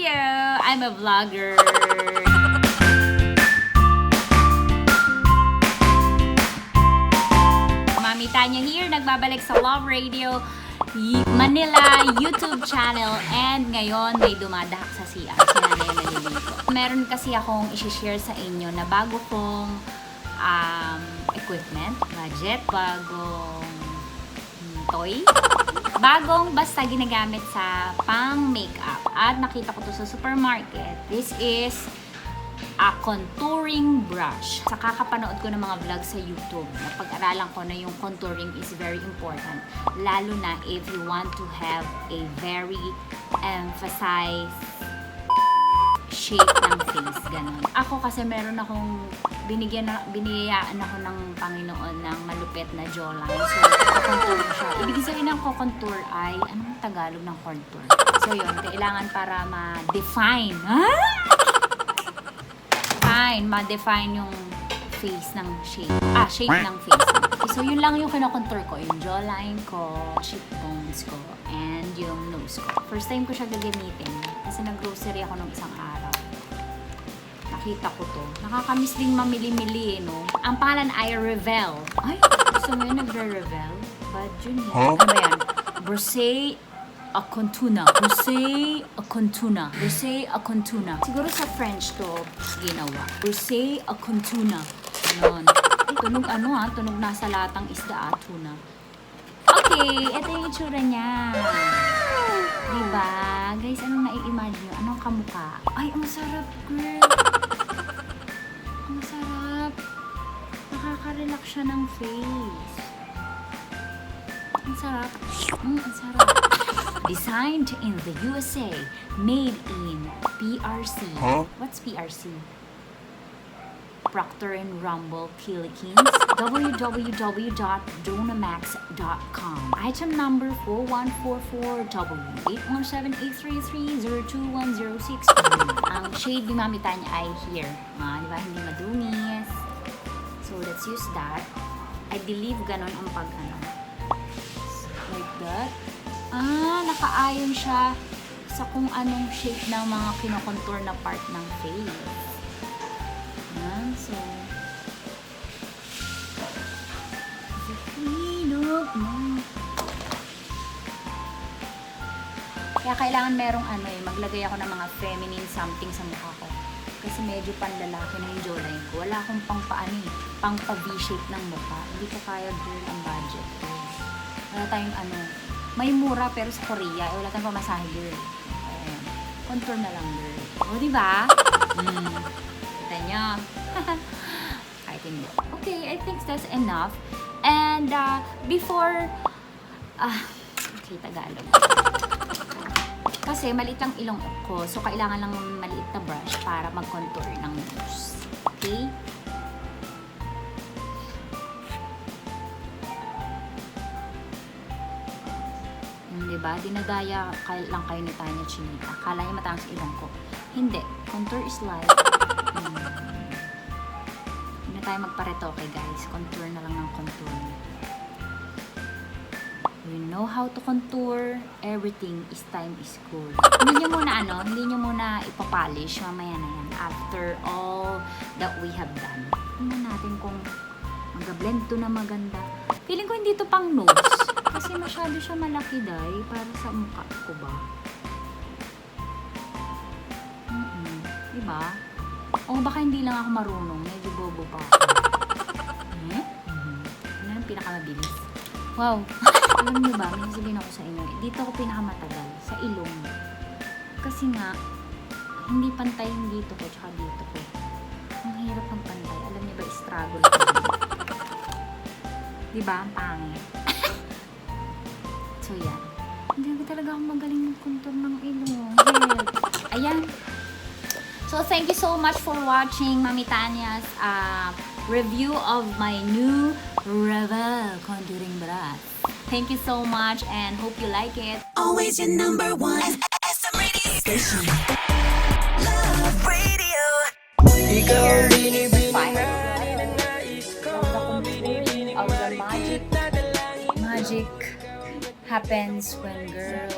Kabisyo! I'm a vlogger. Mommy Tanya here, nagbabalik sa Love Radio Manila YouTube channel, and ngayon may dumadahak sa CR. Sila na yung naliligo. Meron kasi akong isi-share sa inyo na bago kong equipment, gadget, bagong toy, bagong basta ginagamit sa pang-makeup. At nakita ko to sa supermarket. This is a contouring brush. Sa kakapanood ko ng mga vlog sa YouTube, napag-aralan ko na yung contouring is very important. Lalo na if you want to have a very emphasized shape ng face. Ganon. Ako kasi meron akong biniyayaan ako ng Panginoon ng malupit na jawline. So, contour siya. Ibig sabihin ng contour ay, anong Tagalog ng contour? So, yun. Kailangan para ma-define. Ma-define yung face ng shape. Shape ng face. Okay, so, yun lang yung kinokontour ko. Yung jawline ko, cheekbones ko, and yung nose ko. First time ko siya gagamitin. Kasi nag-grocery ako nung isang araw. Nakita ko to. Nakakamiss ding mamili-mili, no? Ang pangalan ay Revel. Ay, gusto mo yun nagre-Revel? Bad yun eh. Ano ba yan? Brosé Acontuna. Brosé Acontuna. Brosé Acontuna. Siguro sa French to ginawa. Brosé Acontuna. Ganon. Tunog tunog nasa latang isda tuna. Okay, ito yung itsura niya. Diba? Guys, anong nai-imagine nyo? Anong kamukha? Ay, ang sarap, girl. Ang sarap. Nakaka-relax siya ng face. Ang sarap. Ang sarap. Designed in the USA. Made in PRC. What's PRC? Procter & Gamble Philippines. www.donamax.com. Item number 4144W81783302106. Ang shade ni Mommy Tanya ay here. Diba? Hindi madumis. So, let's use that. I believe ganon ang like that. Nakaayon siya sa kung anong shape ng mga kinokontour na part ng face. So, the queen of my... Kaya kailangan merong maglagay ako ng mga feminine something sa mukha ko. Kasi medyo panlalaki na yung jawline ko. Wala akong pang pa-V-shape ng mukha. Hindi ko kaya, girl, ang budget ko. Wala tayong may mura pero sa Korea, wala tayong pamasahe, girl. Ayan. Contour na lang, girl. O, diba? Kita nyo. Kahit hindi. Okay, I think that's enough. And, before, okay, Tagalog. Kasi, maliit lang ilong ko. So, kailangan lang maliit na brush para mag-contour ng nose. Okay? Diba? Dinadaya lang kayo ni Tanya Chinita. Akala niya mataas ilong ko. Hindi. Contour is light. Hindi na tayo magparetoke, guys. Contour na lang ng contour. You know how to contour. Everything is time is good. Hindi nyo muna ipapolish. Mamaya na yan. After all that we have done. Tingnan natin kung mag-blend to na maganda. Feeling ko hindi to pang nose. Kasi masyado siya malaki, day. Para sa mukha ko ba? Diba? O baka hindi lang ako marunong. Medyo bobo pa ako. Ano yung pinakamabilis? Wow! Alam niyo ba, may sabihin ako sa inyo, dito ako pinakamatagal. Sa ilong. Kasi nga, hindi pantay yung dito ko, tsaka dito ko. Ang hirap ng pantay. Alam niyo ba, struggle ko. Diba? Ang pangit. So, yan. Hindi talaga ako magaling mag-contour ng ilong. Ayan. So, thank you so much for watching Mommy Tanya's review of my new Revel contouring brush. Thank you so much and hope you like it. Always your number one SM radio station. Love Radio. Here is finally the contouring of the magic happens when girl